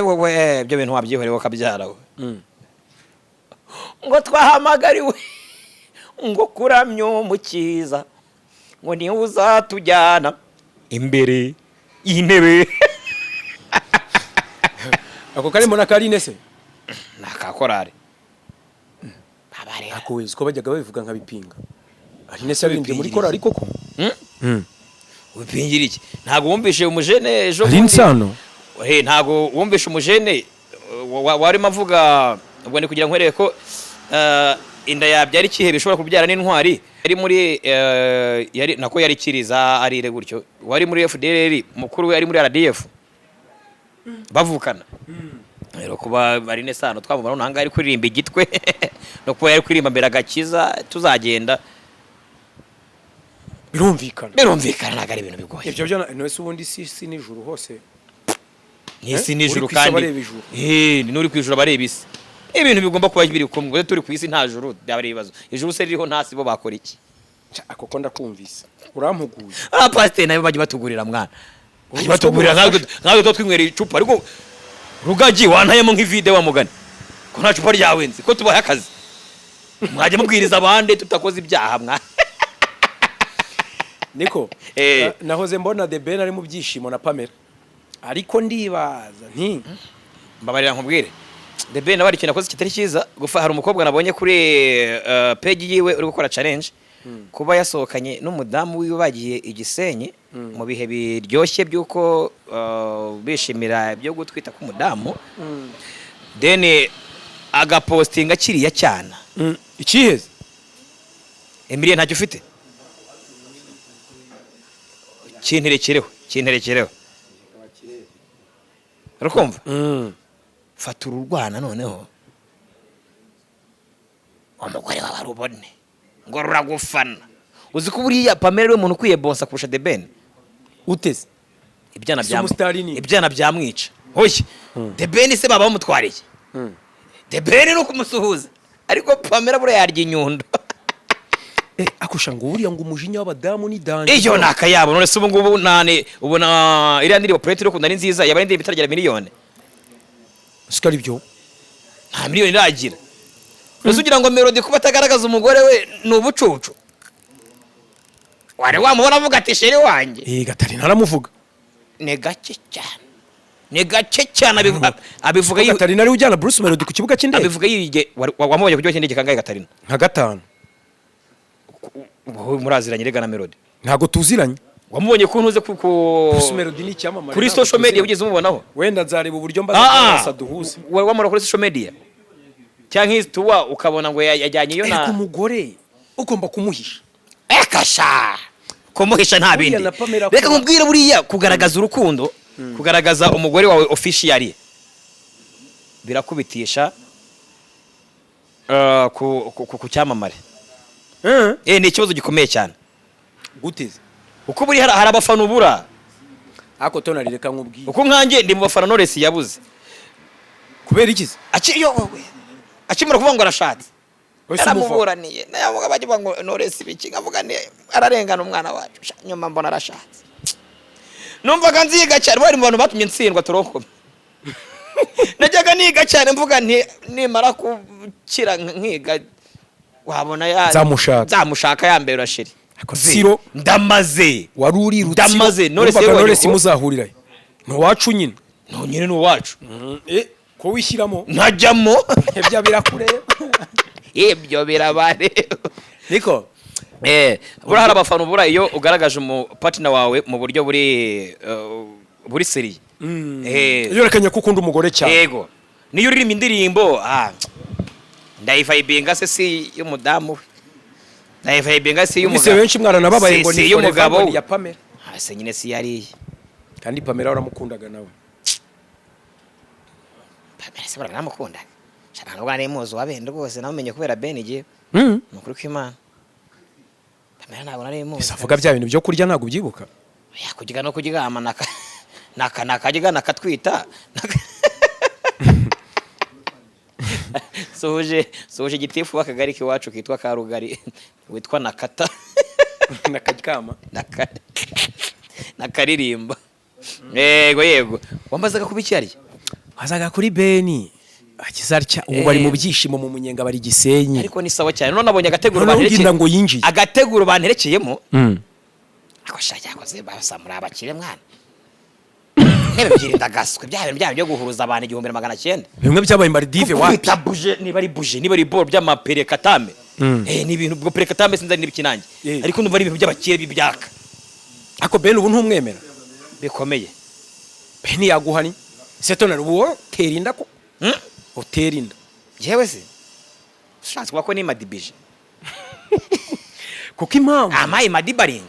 wowe ibyo bintu wabyihorewe kabyara we ngo twahamagariwe ngo kuramyo mukiza ngo ni uzatujyana imbere y'intebe ako karimo na Karine se nakakorare akowe ko bajyaga babivuga nka bipinga Karine se abindi muri korari koko ubipingira iki ntago wumvishe umujene ejo ari insano ntago wumvishe umujene wari mavuga ubwo ni kugira nkwereke ko inda yabyari kihe bishobora kubyara n'intwari yari muri yari kiriza arire gutyo wari muri FDLR mukuru we ari muri RDF bavukana rero kuba ari nesano twamubona nanga ari kuririmba igitwe no kuba yari kuririmba mbere agakiza tuzagenda birumvikana ntago ari ibintu bigoye ibyo byo nose ubundi si nijuru hose n'isi nijuru kandi ni nuri kwijura bareba isi ibintu bigomba kuba biri kumwe turi ku isi nta juru byabari ibibazo ijuru se ririho ntasi bo bakora iki akoko ndakumvise urampuguye pasteur nayo baje batugurira mwana batugurira nkawe to twinywera icupa ariko rugaji wantayemo nk'ivide wa mugani ko nta cupa ryawe nzi ko tubaye akazi mwaje mubwiriza abande tutakoze ibyaha mwana niko nahoze mbona The Ben ari mu byishimo na Pamela ariko ndibaza nti mbabarira nkubwire The Ben abari ikintu akoze kitari cyiza gufa hari umukobwa nabonye kuri page yiwe uri gukora challenge kuba yasohokanye n'umudamu wiwe bagiye igisenye mu bihe biryoshye byuko bishimira byo gutwita ku mudamu then agapostinga kiriya cyana ikiheze Emilie ntacyo ufite kinterekereho rukumva fata ururwana noneho umugore wawe arubone ngo ruragufana uzi ko buriya Pamela we muntu ukwiye bonsa kurusha The Ben uteze ibyana byamwica hoye The Ben se baba bamutwariye The Ben no kumusuhuza ariko Pamela buriya yarya inyundo akusha ngo buriya ngo umujinya w'abadamu ni danje iyo nakayabo none se ubu ngubu nane ubona iriya ndirimbo Poet ro kunda ni nziza yaba indirimbo itaragera miliyoni sikari byo nta miliyoni iragira uzugira ngo Melody kuba atagaragaza umugore we nubucucu wari wamubona avuga ati sheri wanjye Gatarina aramuvuga ne gake cyane abivuga Gatarina ari ujyana Bruce Melody ku kibuga cy'indege abivuga yige wamubonye ku kibuga cy'indege kangahe Gatarina nka gatanu muraziranye rega na Melody ntago tuziranye wamubonye ko ntuze Bruce Melody ni icyamamare kuri social media ugeze umubonaho wenda nzareba uburyo mbaza duhuze wamara kuri social media cyangwa hituwa ukabona ngo yajyanye iyo na umugore ugomba kumuhisha ekasha kumuhisha nta bindi reka nkubwire buriya kugaragaza urukundo kugaragaza umugore wawe officially birakubitisha ku cyamamare. Ni ikibazo gikomeye cyane. Guteze uko buri hari abafana ubura ako Tonali reka nkubwiye uko nkanjye ndi mu bafana Knowless yabuze kubera ikize akimara kuvuga ngo arashatse aramuburaniye nayavuga bajye ngo Knowless biki ngavuga ne ararengana umwana wacu nyuma mbona arashatse numvaga nziga cyane bari mu bantu batumye ntsindwa turokome najyaga niga cyane mvuga nti nimara kukira nkiga wabona ya zamushaka yambere urashiri Siro ndamaze waruri rutsiro ndamaze Knowless muzahurira no wacu nyine no wacu ko wishyiramo ntajyamo ibyo birakure ibyo birabare niko bura hari abafana ubura iyo ugaragaje partner wawe mu buryo buri seri iyo rekanya ko ukunda umugore cyane yego niyo uririmba indirimbo ndayivibinga se si y'umudamu ndayivibinga si y'umugabo ese benshi mwana nababaye ngo ni y'umugabo ya Pamela se nyine si yari kandi Pamela uramukundaga nawe Pamela se baramukunda cyane ngo ari muzo wabende rwose namenye kubera Ben igiye mukuru kw'Imana Pamela ntabwo nari muzo isavuga bya bintu byo kurya ntabwo ubyibuka kugiga no kugigama nakagiga nakatwita soje gitifu wakagari kiwacu kitwa Karugari witwa Nakata nakaryama nakaririmba yego wambazaga kubikiyari wazaga kuri Beni akizarya ubu bari mu byishimo mu munyenga bari Gisenyi ariko ni sawa cyane none nabonye agateguro banterekeyemo ako shaka yakoze basamura abakire mwana nebe byirinda gaswe bya byo guhuruza abantu 1900 bimwe byabaye Maldive wapi tabuje niba ari ball by'amapere katame ni ibintu bwo pere katame sinza nibikinange ariko numva ari ibintu by'abakire bibyaka ako Ben ubu ntumwemera bikomeye Ben yaguhani se Tonali uwo terinda ko uterinda yewe se ushatse kuba ko ni madibije kuko impamvu amayi madibaring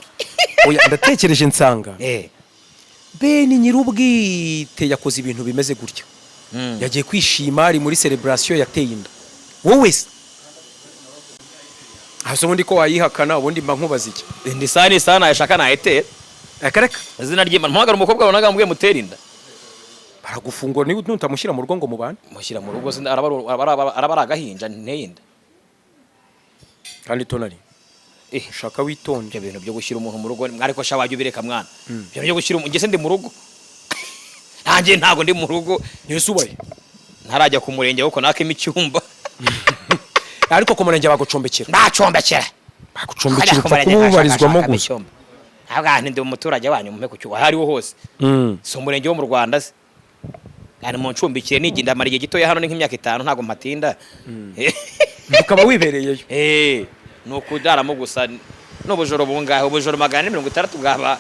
oya ndatekereje nsanga Ben nyirubwite yakoze ibintu bimeze gutya yagiye kwishima ari muri celebration yateye inda wowe se aso ubundi ko wayihakana ubundi mba nkubaza iki ndi sana yashaka na etera akareka izina ry'Imana mpagara umukobwa wabonaga mbwiye mutera inda baragufungura ni nutamushyira mu rugo ngo mubane mushyira mu rugo araba agahinja nteyinda kandi Tonali shaka witonde ibintu byo gushyira umuntu mu rugo ariko sha wajye ubireka mwana ibyo byo gushyira ngese ndi mu rugo nanjye ntago ndi mu rugo Yesu ubaye ntarajya ku murenge kuko nakemo icyumba ariko ku murenge bagucombekera bagucombekera kubarizwamo gusa ntabwo ndi umuturage wanyu mu mpeko cyo hariho hose so umurenge wo mu Rwanda se kandi mu ncumbikire niginda mara igihe gitoya hano ni nk'imyaka 5 ntago mpatinda ukaba wibereyeyo nuko daramo gusa n'ubujoro bungahe ubujoro 160 bwaba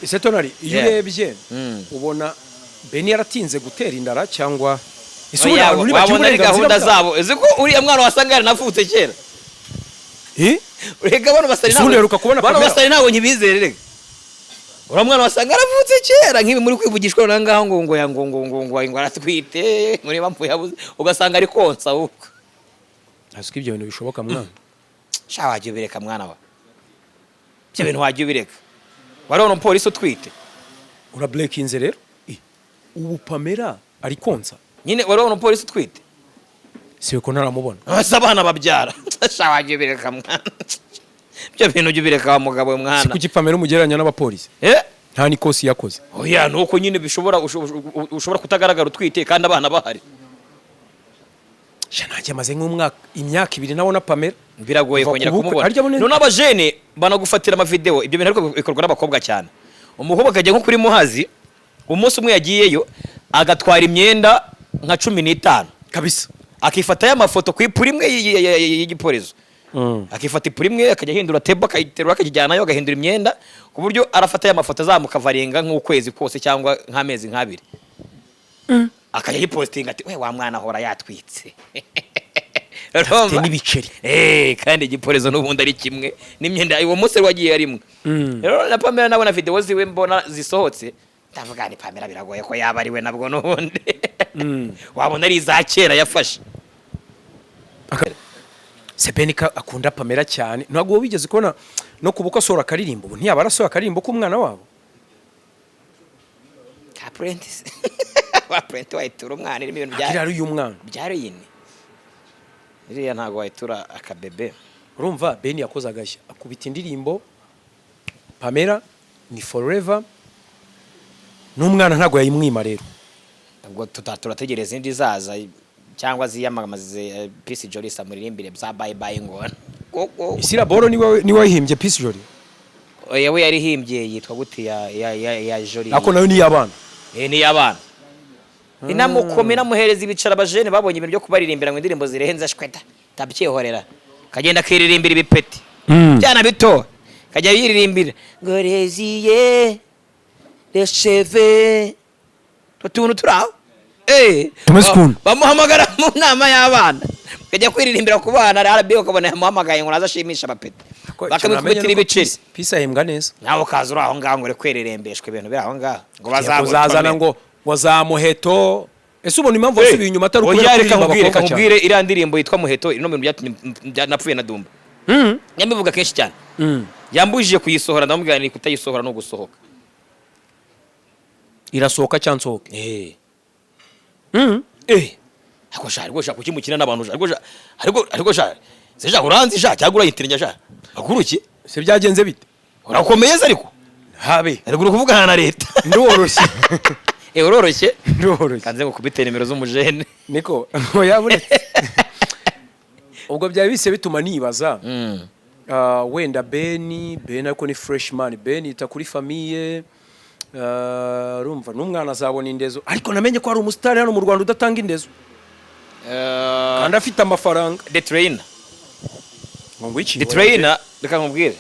ise Tonali iyo urebye ubona Ben yaratinze gutera indara cyangwa isubira abantu ni bakibure gahunda zabo eziko uri mwana wasangara navutse kera urega bano basari ntago nyibizerere ura mwana wasangara avutse kera nk'ibi muri kwivugishwa nangaho ngo aratwite muri bampuye yabuze ugasanga ari konsa ubwo aziko ibyo bintu bishoboka mwana sha wajye bireka mwana wa byo bintu wajye bireka warona umupolisi utwite ura breakinze rero ubu Pamela ari konsa nyine warona umupolisi utwite siwe ko ntaramubona abana babyara sha wajye bireka mwana byo bintu ujye bireka wa mugabo mwana sikuki Pamela umugeranya n'abapolisi nta nikosi yakoze oya nuko nyine ushobora kutagaragara utwite kandi abana bahari Shanajye maze imyaka 2 nabona Pamela biragoye kongera kumubona none abajene banagufatira ama video ibyo bintu ariko bikorwa n'abakobwa cyane umukobwa akajya nko kuri muhazi umunsi umwe yagiyeyo agatwara imyenda nka 15 kabisa akifata y'amafoto ku ipuri imwe y'igiporezo akifata ipuri imwe akajya hindura tebo akayiterura akajyana nayo agahindura imyenda ku buryo arafata y'amafoto azamuka varenga nk'ukwezi kose cyangwa nk'amezi nk'abiri akajya yipostinga ati we wa mwana hora yatwitse afite n'ibiceri kandi igiporezo n'ubundi ari kimwe n'imyenda uwo munsi wagiye arimwe rero na Pamela nabona video ziwe mbona zisohotse ndavuga ni Pamela biragoye ko yaba ari we nabwo nubundi wabona ari za kera yafashe Sebenika akunda Pamela cyane ntabwo wigeze kubona no kubuka sora akaririmbo ntiyaba arasohora akaririmbo k'umwana wabo Apprentice Apprentice wayitura umwana irimo ibintu byari uyu mwana byari yini iriya ntago wayitura akabebe urumva Ben yakoze agashya akubita indirimbo Pamela ni forever n'umwana ntago yayimwima rero ubwo turategereza indi zaza cyangwa ziyamamaze Peace Jolis amuririmbire bya bye bye ngona Isira Boro ni wahimbye Peace Jolis yewe yarihimbye yitwa gute ya Jolis ako nayo ni yabana ni yabana inamukomera muhereza ibicara abajene babonye ibintu byo kubaririmbira ngo indirimbo zirenze shweta tabyehorera kagenda kiririmbira ibipeti cyana bito kajya yiririmbira ngo reziye les cheveux tutuntu turaho bamuhamagara mu nama y'abana kajya kwiririmbira ku bana RBO kabone yamuhamagaye ngo nazashimisha abapeti bakamukubitira ibiceri Pisa hembwa neza naho kaza uraho ngaho ngo rekwiririmbeshwe ibintu biraho ngaho ngo bazazana ngo wazamuheto ese ubona impamvu wasubiye inyuma atari ukubwira mubwire iriya ndirimbo yitwa Muheto ino bintu napfuye na Dumba nyamivuga kenshi cyane yambujije kuyisohora ndamubwira ni kutayisohora no gusohoka irasohoka cyansohoka ako shari go shaka ukimukina n'abantu ariko shari seja uranzi sha cyagura yitirnya sha akuruki se byagenze bite urakomeye ariko habe ariko kuvugana na leta ndoroshye uroroshye kanze ngo kubita nimero z'umujene niko ngo yaburetse ubwo byari bise bituma nibaza wenda Ben ariko ni freshman Ben ita kuri famille rumva n'umwana azabona indezo ariko namenye ko hari umusitari hano mu Rwanda udatanga indezo kandi afite amafaranga The Trainer ngo iki The Trainer reka nkubwire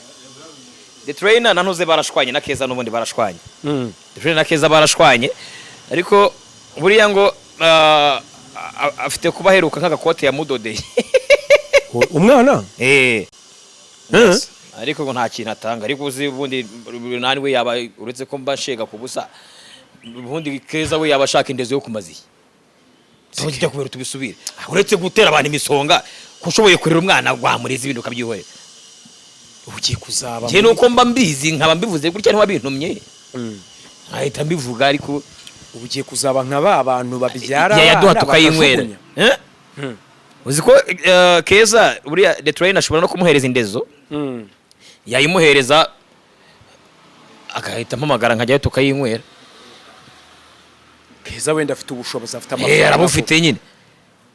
The Trainer nanuze barashwanye na Keza n'ubundi barashwanye The Trainer na Keza barashwanye ariko buriya ngo afite kubaheruka nk'agakote ya mudodeye umwana ariko ngo nta kintu atanga ariko uzi ubundi nani we yaba uretse ko mbashega ku busa ubundi Keza we yaba ashaka indezo yo kumaziye tujya kubera tubisubire uretse gutera abantu imisonga kushoboye kurera umwana gwamuriza ibintu kabyihore ugiye kuzaba je nuko mba mbizi nkaba mbivuze gutya ntwabintumye ahita mbivuga ariko ugiye kuzaba nk'aba abantu babyara yaduha tukayinywera uzi ko Keza buriya The Trainer ashobora no kumuhereza indezo yayimuhereza agahita mpamagara nkajyayo tukayinywera Keza wenda afite ubushobozi afite amafaranga arabufite nyine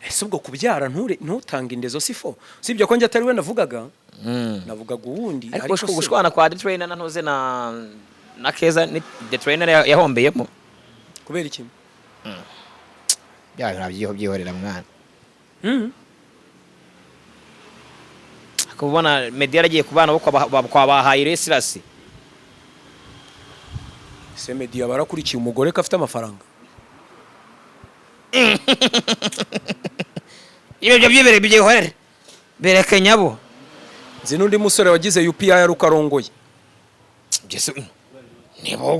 ese ubwo kubyara ntutanga indezo sifo sibyo ko njye atari we navugaga navugaga uwundi ariko gushwana kwa The Trainer nantuze na Keza ni The Trainer yahombeyemo kubera iki byabyo byihorera mwana kubona media yaragiye kubana kwa bahaye resirasi se media barakurikiye umugore ko afite amafaranga ibyo byibere byihorere bereke nyabo nzi n'undi musore wagize UPI yarukarongoye Nebo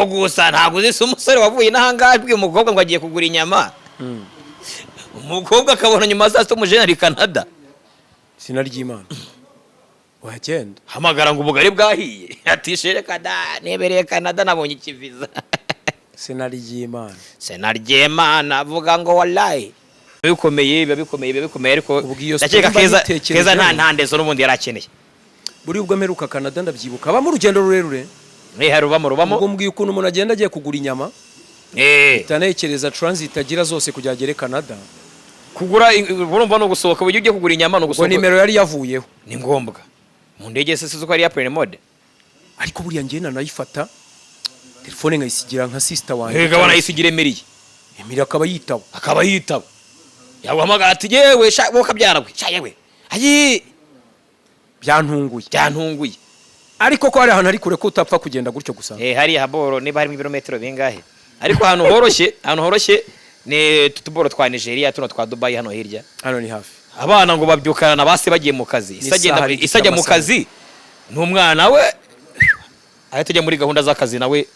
gusa ntabwo uzi umusore wavuye n'ahangahe bwiye umukobwa ngo agiye kugura inyama umukobwa akabona nyuma saa 6 umujene ari Canada sinaryimana wagenda hamagara ngo ubugari bwahiye atishere kada nebereye Canada nabonye ikiviza sinaryimana avuga ngo wallahi bikomeye ariko ndakeka Keza nta ndezo n'ubundi yarakeneye buri ubwo meruka Canada ndabyibuka aba mu rugendo rurerure rubamo ubwo mbwiye ukuntu umuntu agenda agiye kugura inyama itanekereza transit agira zose kujya agere Canada kugura urumva no gusohoka uburyo ugiye kugura inyama no gusohoka nimero yari yavuyeho ni ngombwa mu ndege se ko ari ya plane mode ariko buriya ngena nayifata telefone nkayisigira nka sister wanjye hega banayisigire Emiri akaba yitaba yaguhamagara ati yewe boka byaragwe yewe ayi byantunguye ariko ko hari ahantu ari kure ko utapfa kugenda gutyo gusa hari haboro niba harimo ibirometero bingahe ariko ahantu horoshye ni tutuboro twa Nigeria tuno twa Dubai hano hirya hano ni hafi abana ngo babyukana na base bagiye mu kazi isajya mu kazi n'umwana we ahita ajya muri gahunda z'akazi nawe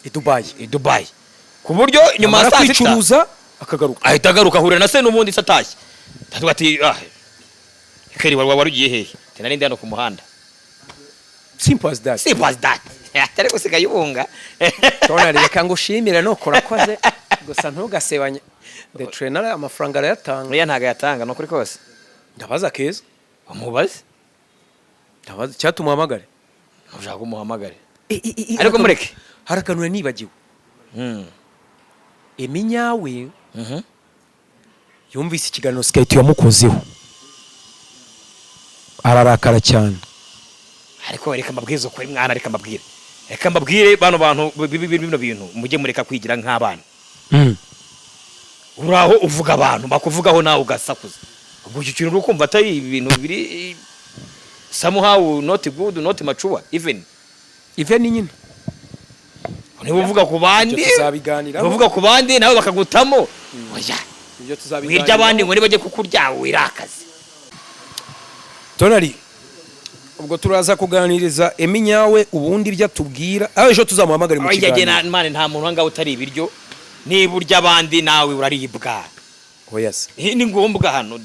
i Dubai ku buryo nyuma ya saa sita kwicuruza akagaruka ahita agaruka ahurira na se n'ubundi se atashye ndavuga ati keri wari ugiye hehe nari ndi hano ku muhanda simple as that atari gusigaye ubunga Tonali reka ngushimire no korakoze gusa ntugasebanye the trainer amafaranga arayatanga oya ntago yatanga no kuri kose ndabaza keza umubaze ndabaza cyatumuhamagare ushaka umuhamagare ariko mureke harakanura nibagiwe Eminyawe yumvise ikiganiro Skate yamukozeho ararakara cyane ariko reka mbabwize ukuri mwana reka mbabwire bano bantu bino bintu mujye mureka kwigira nk'abana uraho uvuga abantu bakuvugaho nawe ugasakuza ubwo icyo kintu ukumva atari ibintu biri somehow not good not mature even nyine niba uvuga ku bandi uvuga ku bandi nawe bakagutamo oya ibyo tuzabiganira wirya abandi ngo nibajye kukurya wirakaze Tonali ubwo turaza kuganiriza Eminyawe ubundi bya tubwira ejo tuzamuhamagara mu kiganiro oya mane nta muntu wanga utari ibiryo niba urya abandi nawe uraribwa oyas ni ngombwa hano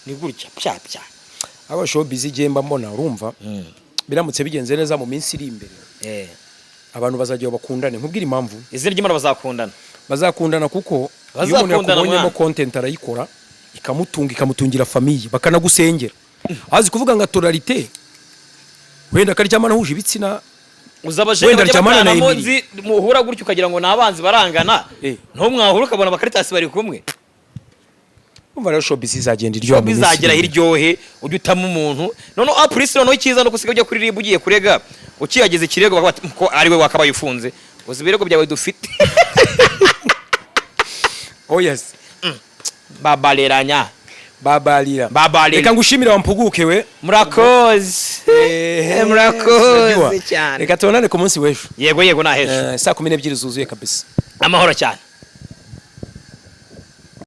ni gutya pya aba showbiz igemba mbona urumva biramutse bigenze neza mu minsi iri imbere abantu bazajya bakundane nkubwira impamvu izina ry'Imana bazakundana kuko iyo umuntu yakubonyemo content arayikora ikamutungira famille bakanagusengera azi kuvuga nga toralite wenda karyamana huje ibitsina uzabaje ry'amana muhura gutyo ukagira ngo nabanzi barangana no mwahura ukabona bakaritasi bari kumwe umva rero showbiz izagenda iryoha mu bizagera hiryohe ujye utama umuntu none apurisi no cyiza no kusiga ujya kuri RIB ugiye kurega ukiyageze ikirego ko ari we wakabaye ufunze uzi ibirego byawe dufite oyas babaleranya babalira reka ngushimira wampuguke we murakoze cyane reka tubonane ku munsi w'ejo yego na hejo saa 12 zuzuye kabisa amahoro cyane